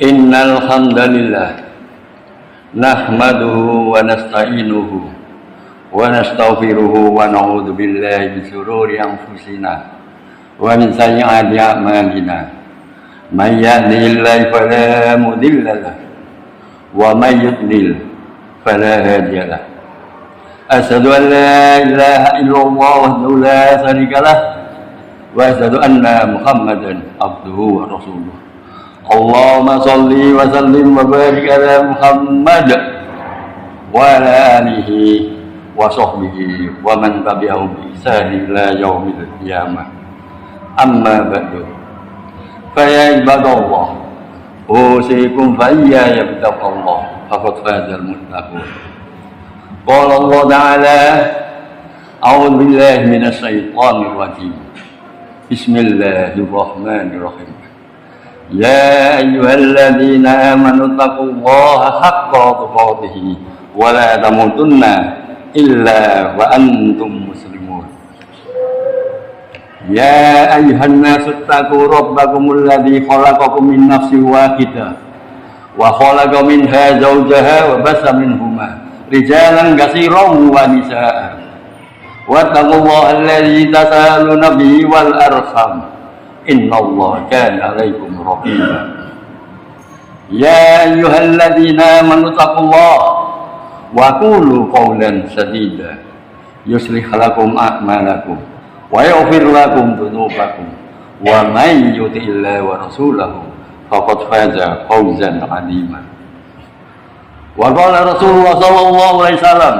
Innal hamdalillah nahmaduhu wa nasta'inuhu wa nastaghfiruhu wa na'udzu billahi min shururi anfusina wa min sayyi'ati a'malina. May yahdihillahu fala mudilla lahu wa may yudlil fala hadiya lahu. Asyhadu an la ilaha illallah wahdahu la syarika lahu wa asyhadu anna Muhammadan abduhu wa rasuluh. Allahumma salli wa sallim wa barik ala Muhammad wa ala alihi wa sahbihi wa man tabi'ahum bi ihsan ila yaumil qiyamah. Amma ba'du. Fa ya ibadallah, usikum fa iyaya bittaqwallah faqad fazal muttaqun. Qala Allah ta'ala, a'udzu billahi minasy syaithanir rajim. Bismillahirrahmanirrahim. Ya ayyuhalladzina amanu taqullaha haqqa tuqatih wa la tamutunna illa wa antum muslimun. Ya ayyuhan nasu taqu rabbakumul ladzi khalaqakum min nafsin wahidah wa khalaqa minha zawjaha wa bassa minhuma rijalan katsiran wa nisaa. Wattaqullaha alladzi tasaaluna bihi wal arham. Innallaha kana 'alaikum raqiba. Ya ayyuhalladzina amanu taqullaha wa qulu qawlan sadida yuslih lakum a'malakum wa yaghfir lakum dhunubakum wa may yuti'illaha wa rasulahu faqad faza fawzan 'azima. Wa qala Rasulullah sallallahu alaihi wasallam,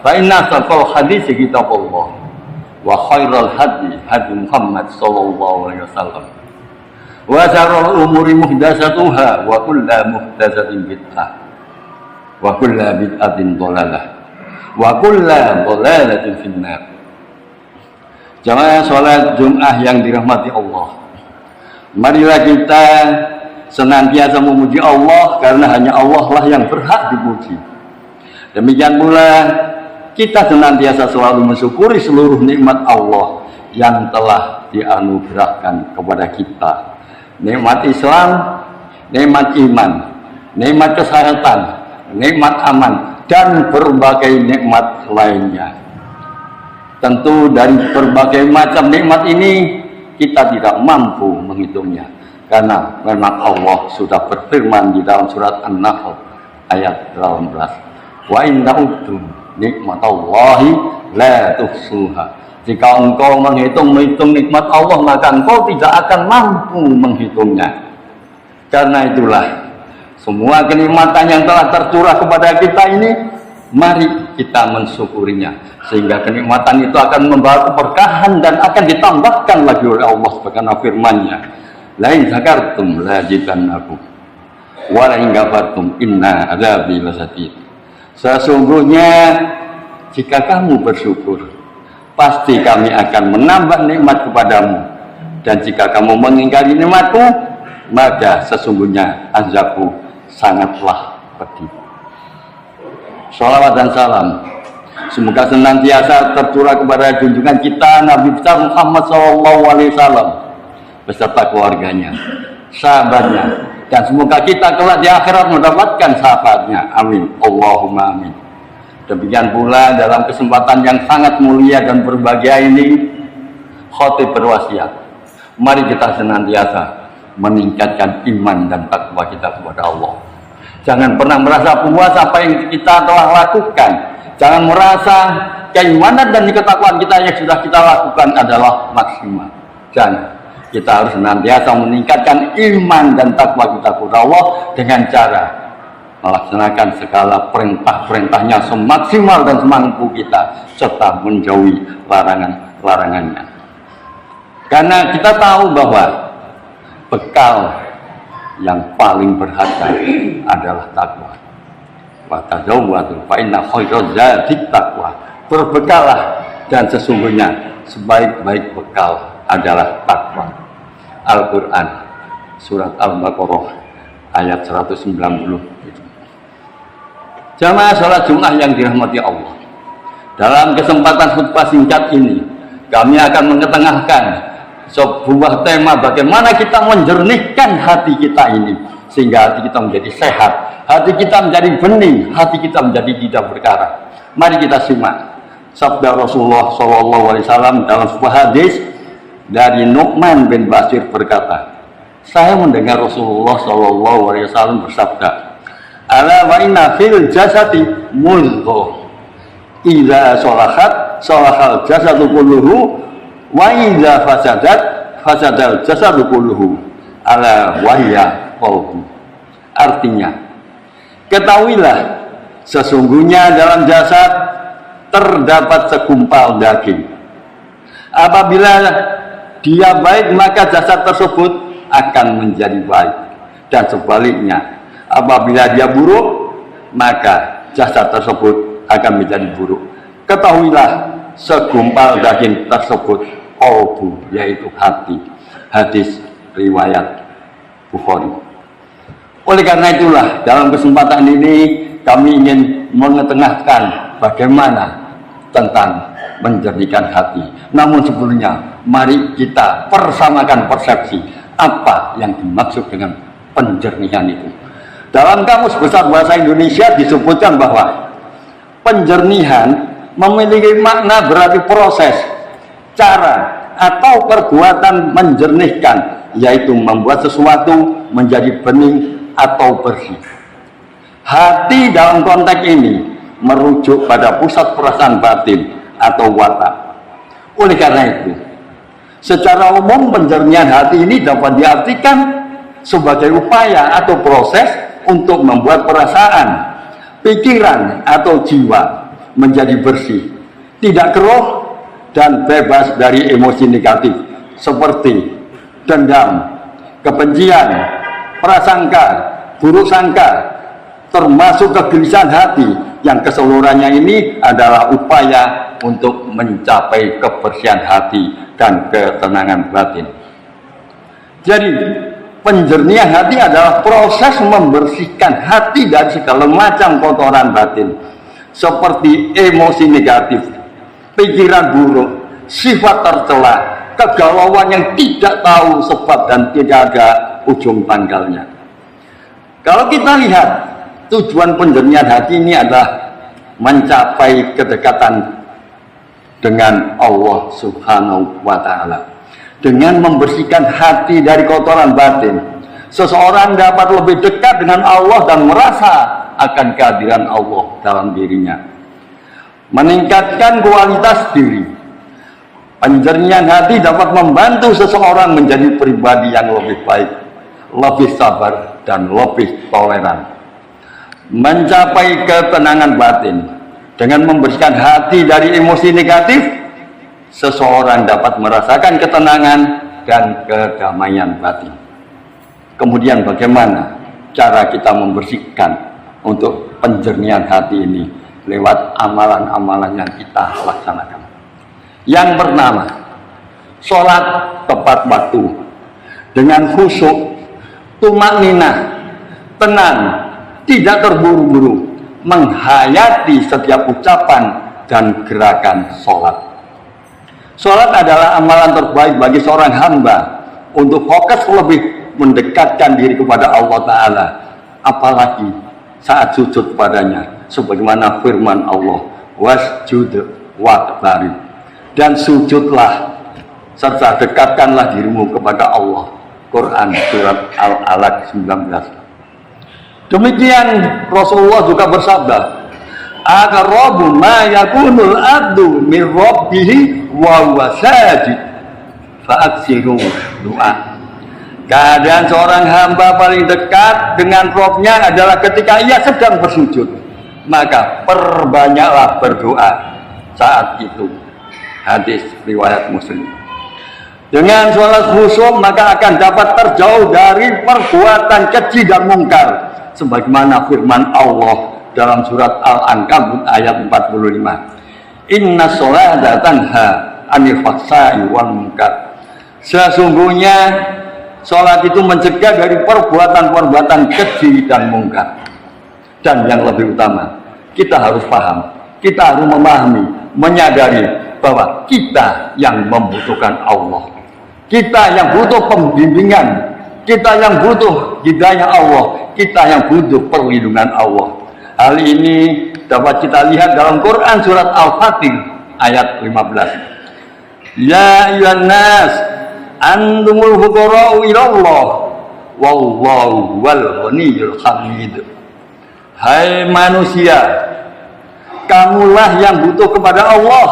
fa inna asdaqal hadits kitabullah wa khairal hadi hadi Muhammad sallallahu alaihi wasallam wa syarrul umuri muhdatsatuha wa kullu muhdatsatin bid'ah wa kullu bid'atin dhalalah wa kullu dhalalatin finnar. Jamaah salat Jumat yang dirahmati Allah, marilah kita senantiasa memuji Allah karena hanya Allah lah yang berhak dipuji. Demikian pula kita senantiasa selalu mensyukuri seluruh nikmat Allah yang telah dianugerahkan kepada kita. Nikmat Islam, nikmat iman, nikmat kesehatan, nikmat aman, dan berbagai nikmat lainnya. Tentu dari berbagai macam nikmat ini kita tidak mampu menghitungnya, karena memang Allah sudah berfirman di dalam surat An-Nahl ayat 18, wa in ta'uddu nikmatallahi la tuhsuha. Jika engkau menghitung nikmat Allah, maka engkau tidak akan mampu menghitungnya. Karena itulah semua kenikmatan yang telah tercurah kepada kita ini, mari kita mensyukurinya, sehingga kenikmatan itu akan membawa keberkahan dan akan ditambahkan lagi oleh Allah sebagaimana firman-Nya, la in zakartum la azidannakum wa la in kafartum inna adzabi lasyadid. Sesungguhnya jika kamu bersyukur, pasti kami akan menambah nikmat kepadamu, dan jika kamu mengingkari nikmatku, maka sesungguhnya azabku sangatlah pedih. Shalawat dan salam semoga senantiasa tercurah kepada junjungan kita Nabi besar Muhammad SAW beserta keluarganya, sahabatnya, dan semoga kita kelak di akhirat mendapatkan sahabatnya. Amin, Allahumma amin. Demikian pula dalam kesempatan yang sangat mulia dan berbahagia ini, khatib berwasiat, mari kita senantiasa meningkatkan iman dan takwa kita kepada Allah. Jangan pernah merasa puas apa yang kita telah lakukan. Jangan merasa keimanan dan ketakwaan kita yang sudah kita lakukan adalah maksimal. Dan kita harus senantiasa meningkatkan iman dan takwa kita kepada Allah dengan cara melaksanakan segala perintah-perintahnya semaksimal dan semampu kita, serta menjauhi larangan-larangannya. Karena kita tahu bahwa bekal yang paling berharga adalah takwa. Wa tazawwadu fa inna khairaz zadi taqwa. Berbekalah, dan sesungguhnya sebaik-baik bekal adalah takwa. Al-Quran surat Al-Baqarah ayat 190. Jamaah salat Jumat yang dirahmati Allah, dalam kesempatan khutbah singkat ini kami akan mengetengahkan sebuah tema bagaimana kita menjernihkan hati kita ini sehingga hati kita menjadi sehat, hati kita menjadi bening, hati kita menjadi tidak berkarat. Mari kita simak sabda Rasulullah SAW dalam sebuah hadis dari Nu'man bin Bashir berkata, saya mendengar Rasulullah SAW bersabda, ala wa inna fil jasadi mudghah, idza shalahat shalahal jasadu kulluhu, wa idza fasadat fasadal jasadu kulluhu, ala wahya qalbu. Artinya, ketahuilah sesungguhnya dalam jasad terdapat segumpal daging. Apabila dia baik, maka jasad tersebut akan menjadi baik, dan sebaliknya apabila dia buruk, maka jasad tersebut akan menjadi buruk. Ketahuilah segumpal daging tersebut qalbu, yaitu hati. Hadis riwayat Bukhari. Oleh karena itulah dalam kesempatan ini kami ingin mengetengahkan bagaimana tentang menjernihkan hati. Namun sebelumnya mari kita persamakan persepsi apa yang dimaksud dengan penjernihan itu. Dalam Kamus Besar Bahasa Indonesia disebutkan bahwa penjernihan memiliki makna berarti proses, cara, atau perbuatan menjernihkan, yaitu membuat sesuatu menjadi bening atau bersih. Hati dalam konteks ini merujuk pada pusat perasaan batin atau watak. Oleh karena itu, secara umum penjernihan hati ini dapat diartikan sebagai upaya atau proses untuk membuat perasaan, pikiran, atau jiwa menjadi bersih, tidak keruh dan bebas dari emosi negatif seperti dendam, kebencian, prasangka, buruk sangka, termasuk kegelisahan hati yang keseluruhannya ini adalah upaya untuk mencapai kebersihan hati dan ketenangan batin. Jadi penjernihan hati adalah proses membersihkan hati dari segala macam kotoran batin seperti emosi negatif, pikiran buruk, sifat tercela, kegalauan yang tidak tahu sebab dan tidak ada ujung pangkalnya. Kalau kita lihat tujuan penjernihan hati ini adalah mencapai kedekatan dengan Allah Subhanahu wa Ta'ala. Dengan membersihkan hati dari kotoran batin, seseorang dapat lebih dekat dengan Allah dan merasa akan kehadiran Allah dalam dirinya, meningkatkan kualitas diri. Penjernihan hati dapat membantu seseorang menjadi pribadi yang lebih baik, lebih sabar, dan lebih toleran. Mencapai ketenangan batin dengan membersihkan hati dari emosi negatif, seseorang dapat merasakan ketenangan dan kedamaian batin. Kemudian bagaimana cara kita membersihkan untuk penjernihan hati ini? Lewat amalan-amalan yang kita laksanakan. Yang pertama, sholat tepat waktu dengan khusyuk, tumakninah, tenang, tidak terburu-buru, menghayati setiap ucapan dan gerakan sholat. Sholat adalah amalan terbaik bagi seorang hamba untuk fokus lebih mendekatkan diri kepada Allah Ta'ala, apalagi saat sujud padanya, sebagaimana firman Allah, wasjud waqtarib, dan sujudlah serta dekatkanlah dirimu kepada Allah. Quran surat Al-Alaq 19. Demikian Rasulullah juga bersabda, aqrabu ma yakunul abdu min rabbih wa huwa sajid fa aksiru doa. Keadaan seorang hamba paling dekat dengan Rabb-nya adalah ketika ia sedang bersujud, maka perbanyaklah berdoa saat itu. Hadis riwayat Muslim. Dengan sholat khusyuk maka akan dapat terjauh dari perbuatan keji dan mungkar, sebagaimana firman Allah dalam surat Al-Ankabut ayat 45. Inna sholata tanha 'anil fahsya'i wal munkar. Sesungguhnya sholat itu mencegah dari perbuatan-perbuatan keji dan mungkar. Dan yang lebih utama, kita harus paham, kita harus memahami, menyadari bahwa kita yang membutuhkan Allah, kita yang butuh pembimbingan, kita yang butuh hidayah Allah, kita yang butuh perlindungan Allah. Hal ini dapat kita lihat dalam Quran surat Al-Fatir ayat 15. Ya ayyuhan nas antumul fuqara'u ilallah wallahu wal ghaniyyul hamid. Hai manusia, kamulah yang butuh kepada Allah,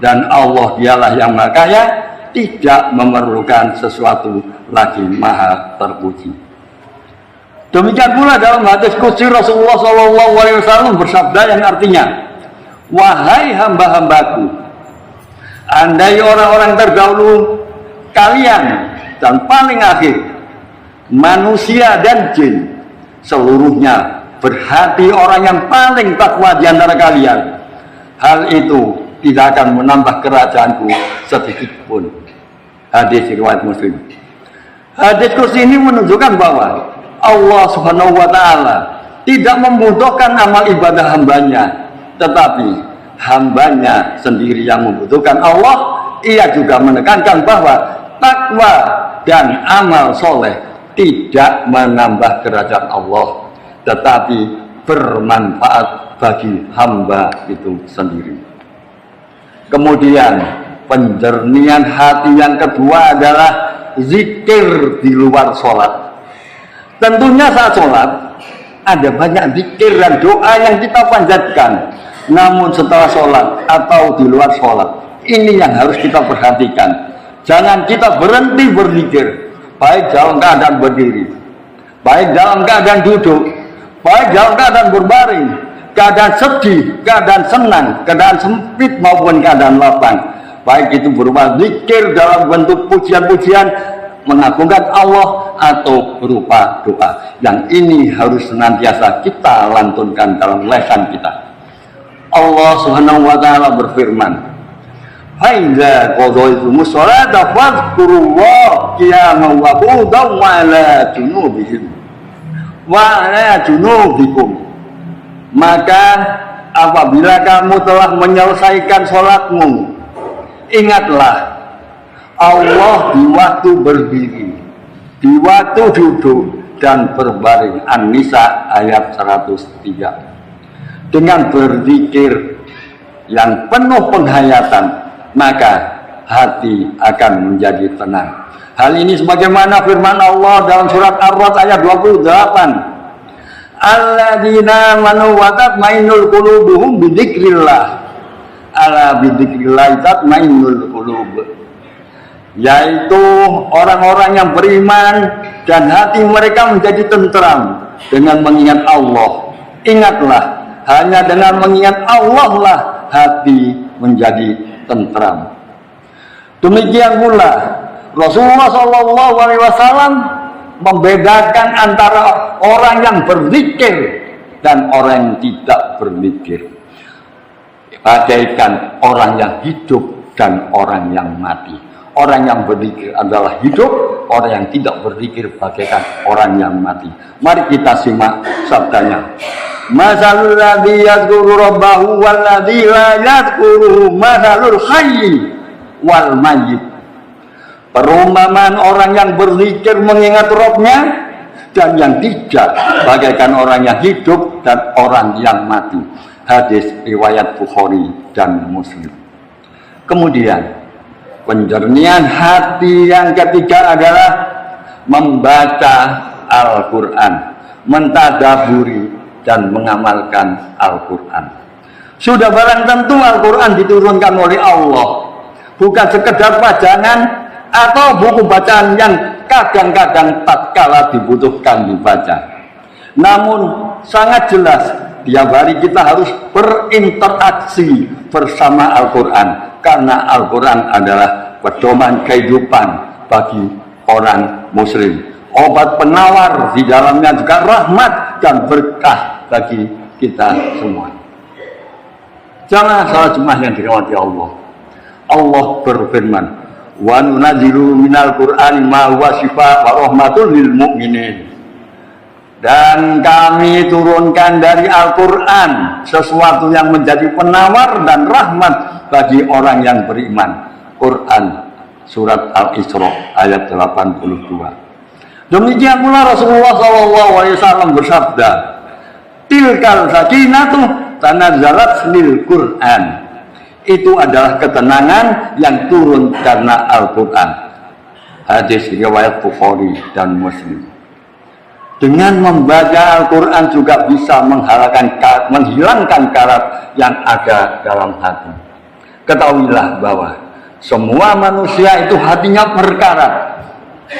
dan Allah dialah yang maha kaya, tidak memerlukan sesuatu lagi, maha terpuji. Demikian pula dalam hadis qudsi Rasulullah SAW bersabda yang artinya, wahai hamba-hambaku, andai orang-orang terdahulu kalian dan paling akhir, manusia dan jin seluruhnya berhati orang yang paling takwa di antara kalian, hal itu tidak akan menambah kerajaanku sedikit pun. Hadis riwayat Muslim. Hadis kursi ini menunjukkan bahwa Allah Subhanahu wa Ta'ala tidak membutuhkan amal ibadah hambanya, tetapi hambanya sendiri yang membutuhkan Allah. Ia juga menekankan bahwa takwa dan amal soleh tidak menambah kerajaan Allah, tetapi bermanfaat bagi hamba itu sendiri. Kemudian penjernihan hati yang kedua adalah zikir di luar sholat. Tentunya saat sholat ada banyak zikir dan doa yang kita panjatkan, namun setelah sholat atau di luar sholat, ini yang harus kita perhatikan. Jangan kita berhenti berzikir, baik dalam keadaan berdiri, baik dalam keadaan duduk, baik dalam keadaan berbaring, keadaan sedih, keadaan senang, keadaan sempit maupun keadaan lapang. Baik itu berupa zikir dalam bentuk pujian-pujian mengagungkan Allah atau berupa doa. Yang ini harus senantiasa kita lantunkan dalam lisan kita. Allah Subhanahu wa Ta'ala berfirman, "Faiza qadaytumus sholata fadhkurullaha qiyaman wa qu'udan wa 'ala junubihim wa 'ala junubikum." Maka apabila kamu telah menyelesaikan sholatmu, ingatlah Allah di waktu berdiri, di waktu duduk dan berbaring. An-Nisa ayat 103. Dengan berzikir yang penuh penghayatan, maka hati akan menjadi tenang. Hal ini sebagaimana firman Allah dalam surat Ar-Ra'd ayat 28. Alladzina amanu wa tatma'innul qulubuhum bidzikrillah. Ala bidzikrillah tatma'innul qulub. Yaitu orang-orang yang beriman dan hati mereka menjadi tentram dengan mengingat Allah. Ingatlah, hanya dengan mengingat Allah lah hati menjadi tentram. Demikian pula Rasulullah SAW membedakan antara orang yang berzikir dan orang yang tidak berzikir, bagaikan orang yang hidup dan orang yang mati. Orang yang berzikir adalah hidup, orang yang tidak berzikir bagaikan orang yang mati. Mari kita simak sabdanya. Masalul ladzi yadhkuru rabbahu wal ladzi la yadhkuruhu masalul hayy wal mayyit. Perumpamaan orang yang berzikir mengingat Rabb-nya dan yang tidak bagaikan orang yang hidup dan orang yang mati. Hadis riwayat Bukhari dan Muslim. Kemudian penjernihan hati yang ketiga adalah membaca Al-Quran, mentadaburi dan mengamalkan Al-Quran. Sudah barang tentu Al-Quran diturunkan oleh Allah, bukan sekedar pajangan atau buku bacaan yang kadang-kadang tatkala dibutuhkan dibaca. Namun sangat jelas tiap hari kita harus berinteraksi bersama Al-Quran, karena Al-Quran adalah pedoman kehidupan bagi orang muslim, obat penawar, di dalamnya juga rahmat dan berkah bagi kita semua. Jangan salah jemaah yang dirahmati Allah. Allah berfirman, wa nunazzilu minal qur'ani ma huwa syifaa wa rahmatul lil mu'minin. Dan kami turunkan dari Al-Quran sesuatu yang menjadi penawar dan rahmat bagi orang yang beriman. Quran surat Al-Isra ayat 82. Demikian pula Rasulullah SAW bersabda, tilkal sakinatu tanazzalat lil Quran. Itu adalah ketenangan yang turun karena Al-Quran. Hadis riwayat Bukhari dan Muslim. Dengan membaca Al-Quran juga bisa menghilangkan karat yang ada dalam hati. Ketahuilah bahwa semua manusia itu hatinya berkarat.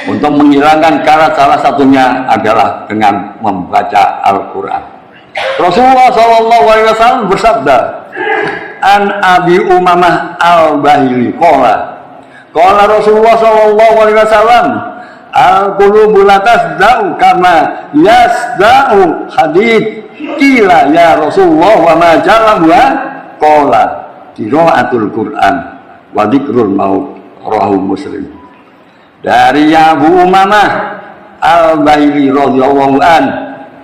Untuk menghilangkan karat salah satunya adalah dengan membaca Al-Quran. Rasulullah SAW bersabda, An Abi Umamah Al-Bahili qala Rasulullah SAW, al-qulubu la tasda'u kama yasda'u hadid. Qila ya Rasulullah wa ma jalawa qala qiraatul Quran wa dzikrul maut. Rawahu Muslim. Dari Abu Umamah Al-Bahili radhiyallahu an,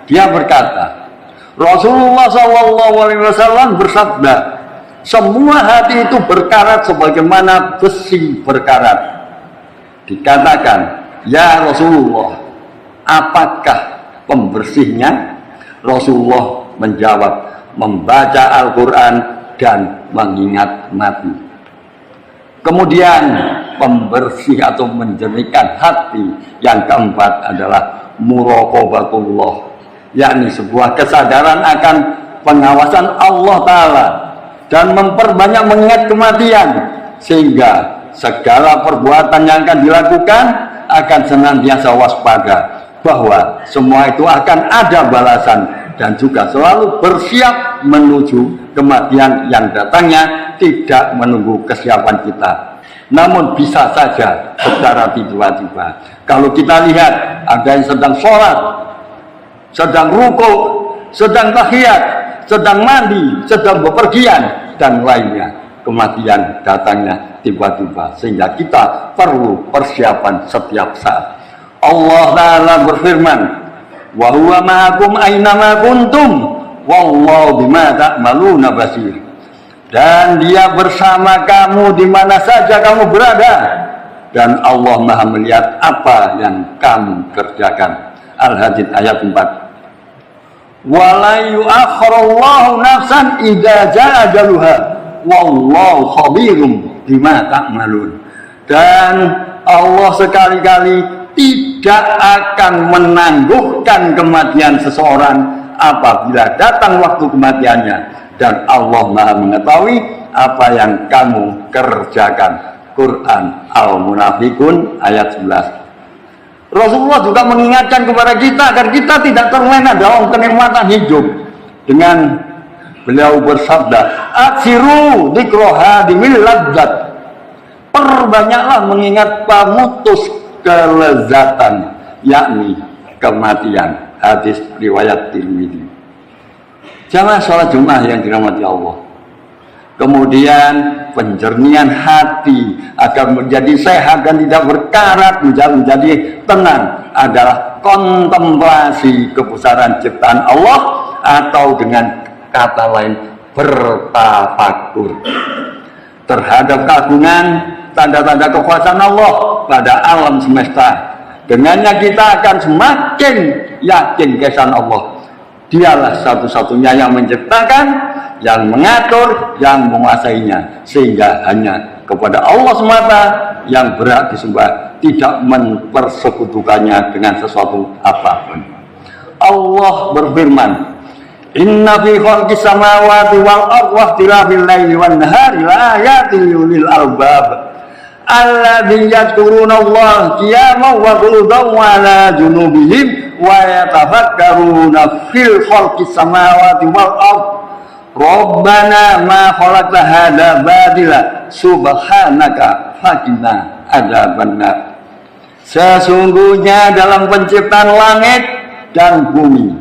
dia berkata, Rasulullah SAW bersabda, semua hati itu berkarat sebagaimana besi berkarat. Dikatakan, ya Rasulullah, apakah pembersihnya? Rasulullah menjawab, membaca Al-Quran dan mengingat mati. Kemudian pembersih atau menjernihkan hati yang keempat adalah muraqabatullah, yakni sebuah kesadaran akan pengawasan Allah Ta'ala dan memperbanyak mengingat kematian, sehingga segala perbuatan yang akan dilakukan akan senantiasa waspada bahwa semua itu akan ada balasan, dan juga selalu bersiap menuju kematian yang datangnya tidak menunggu kesiapan kita. Namun bisa saja secara tiba-tiba. Kalau kita lihat ada yang sedang sholat, sedang rukuk, sedang tahiyat, sedang mandi, sedang bepergian, dan lainnya, kematian datangnya tiba-tiba, sehingga kita perlu persiapan setiap saat. Allah Ta'ala berfirman, wa huwa ma'akum aynama kuntum wallahu bima ta'maluna basir. Dan dia bersama kamu di mana saja kamu berada, dan Allah Maha melihat apa yang kamu kerjakan. Al-Hadid ayat 4. Wala yu'akhirullahu nafsan idza jaa ajaluha wallahu khabirum bima ta'malun. Dan Allah sekali-kali tidak akan menangguhkan kematian seseorang apabila datang waktu kematiannya, dan Allah Maha mengetahui apa yang kamu kerjakan. Quran Al-Munafikun ayat 11. Rasulullah juga mengingatkan kepada kita agar kita tidak terlena dalam kenikmatan hidup, dengan beliau bersabda, aksiru dzikra hadimil ladzat, perbanyaklah mengingat pemutus kelezatan, yakni kematian. Hadis riwayat Tirmidzi. Jamaah sholat Jumat yang dirahmati Allah. Kemudian penjernihan hati agar menjadi sehat dan tidak berkarat, menjadi tenang, adalah kontemplasi kebesaran ciptaan Allah, atau dengan kata lain bertafakur terhadap keagungan tanda-tanda kekuasaan Allah pada alam semesta. Dengannya kita akan semakin yakin keesaan Allah. Dialah satu-satunya yang menciptakan, yang mengatur, yang menguasainya, sehingga hanya kepada Allah semata yang berhak disembah, tidak mempersekutukannya dengan sesuatu apapun. Allah berfirman, inna fi khalqis samawati wal ardi wa ikhtilafil laili wan nahari laayatin lil albab alladzi yadhkuruna Allah qiyaman wa qu'udan wa 'ala junubihim wa yatafakkaruna fil khalqis samawati wal ardi Rabbana ma khalaqta hadza batila subhanaka faqina adzabannar. Sesungguhnya dalam penciptaan langit dan bumi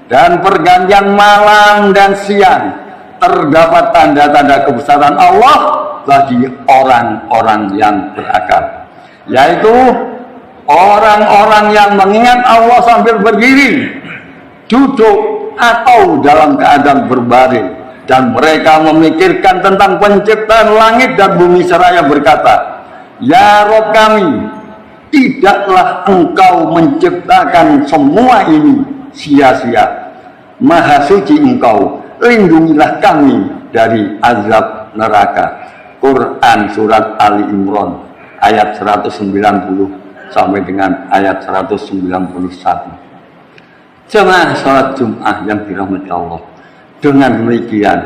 dan pergantian malam dan siang terdapat tanda-tanda kebesaran Allah bagi orang-orang yang berakal, yaitu orang-orang yang mengingat Allah sambil berdiri, duduk, atau dalam keadaan berbaring, dan mereka memikirkan tentang penciptaan langit dan bumi seraya berkata, ya Rabb kami, tidaklah engkau menciptakan semua ini sia-sia. Maha suci engkau, lindungilah kami dari azab neraka. Quran surat Ali Imran ayat 190 sampai dengan ayat 191. Jemaah salat Jumat yang dirahmati Allah, dengan demikian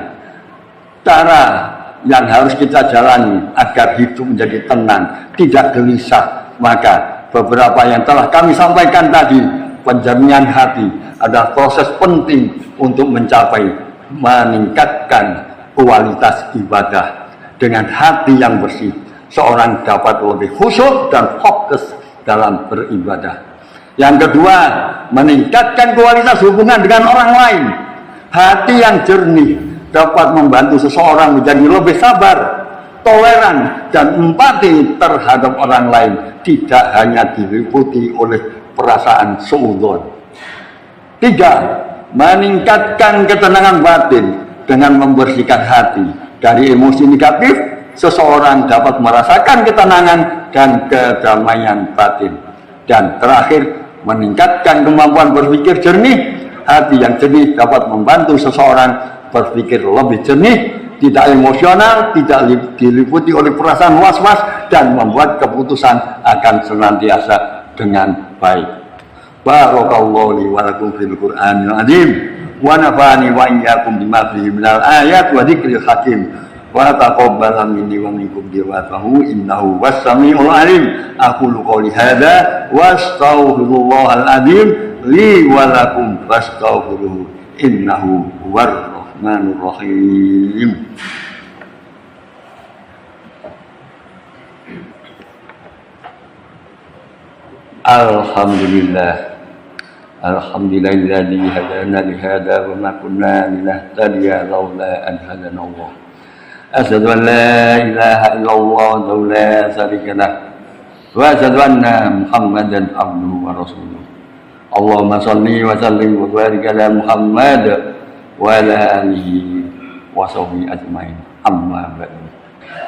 cara yang harus kita jalani agar hidup menjadi tenang, tidak gelisah. Maka beberapa yang telah kami sampaikan tadi, penjernihan hati adalah proses penting untuk mencapai meningkatkan kualitas ibadah. Dengan hati yang bersih, seorang dapat lebih khusyuk dan fokus dalam beribadah. Yang kedua, meningkatkan kualitas hubungan dengan orang lain. Hati yang jernih dapat membantu seseorang menjadi lebih sabar, toleran, dan empati terhadap orang lain, tidak hanya diliputi oleh perasaan suudzon. 3. Meningkatkan ketenangan batin dengan membersihkan hati dari emosi negatif. Seseorang dapat merasakan ketenangan dan kedamaian batin. Dan terakhir, meningkatkan kemampuan berpikir jernih. Hati yang jernih dapat membantu seseorang berpikir lebih jernih, tidak emosional, tidak diliputi oleh perasaan was-was, dan membuat keputusan akan senantiasa dengan baik. Barakallahu li wa lakum fil Qur'anil azim wa nafa'ani wa iyyakum bima fihi minal ayat wa dzikril hakim wa taqabbal minni wa minkum dirwatahu innahu was-sami'ul alim. Aqulu qouli hadza wa astaghfirullahal azim li wa lakum fastaghfiruhu innahu huwar rahmanur rahim. Alhamdulillah. Alhamdulillahilladzi hadana li hadza wa ma kunna linahtadiya laula an hadana Allah. Asyhadu an la ilaha illallah wa la syarika lah. Wa asyhadu anna Muhammadan abduhu wa rasuluh. Allahumma shalli wa sallim wa barik ala Muhammad wa ala alihi wa sahbihi ajmain. Amma ba'du.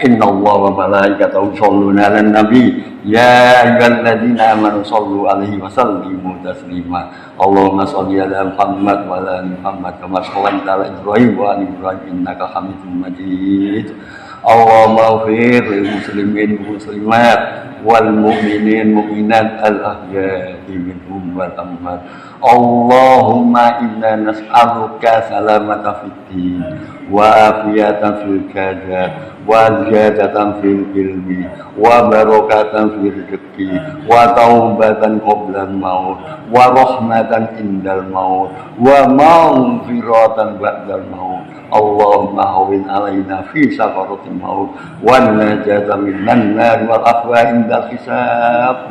Inna Allah wa malaikatahu yusholluna 'alan nabi ya ayyuhalladzina amanu shallu 'alaihi wa sallimu taslima. Allahumma shalli 'ala Muhammad wa ala ali Muhammad kama shallaita 'ala Ibrahim wa ali Ibrahim innaka Hamidum Majid. Allahumma ighfir lil muslimin wal muslimat wal mu'minin mu'minat al ahya'i minhum wal amwat. Allahumma inna nas'aluka salamata fid din wa afiyatan fil qada wa ziyadatan fil ilmi wa barakatan fil rizqi wa taubatan qabla al-maut wa rahmatan indal maut wa maghfiratan ba'dal maut. Allahumma hawwin alaina fi sakaratil maut wa najata minan nar wal afwa indal hisab.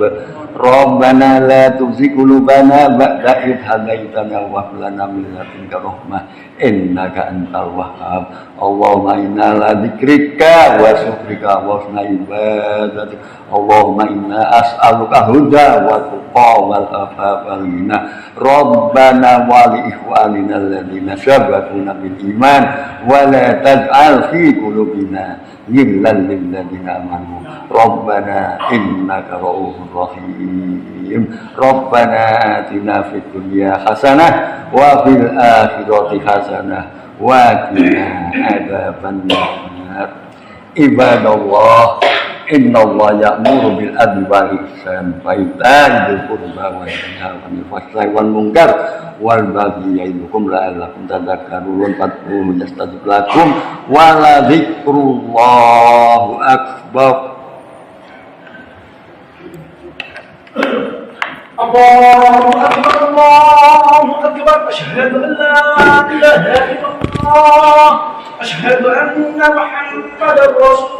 Rabbana la tuzigh qulubana ba'da idh hadaitana wa hab lana min ladunka rahmah innaka antal wahhab. Allahumma inna ala dzikrika wa syukrika wa husna ibadatik. Allahumma inna as'aluka huda wa tuqa wal afafa wal ghina. Rabbana wa li ikhwanina alladziina sabaquna bil iman wa la taj'al fi qulubina ghillan lil ladzina amanu. Rabbana innaka ra'ufur rahim. Rabbana atina fid dunya hasanah wa fil akhirati hasanah wa qina adzabannar. Ibadallah, innallaha ya'muru bil adli wal ihsan wa ita'i dzil qurba wa yanha 'anil fahsya'i wal munkar wal baghi ya'idukum la'allakum tadhakkarun. Fad'uhu yastajib lakum wa la dzikrullahi akbar. Allahu akbar, Allahu akbar. Asyhadu an la ilaha illallah. Asyhadu anna Muhammadar Rasulullah.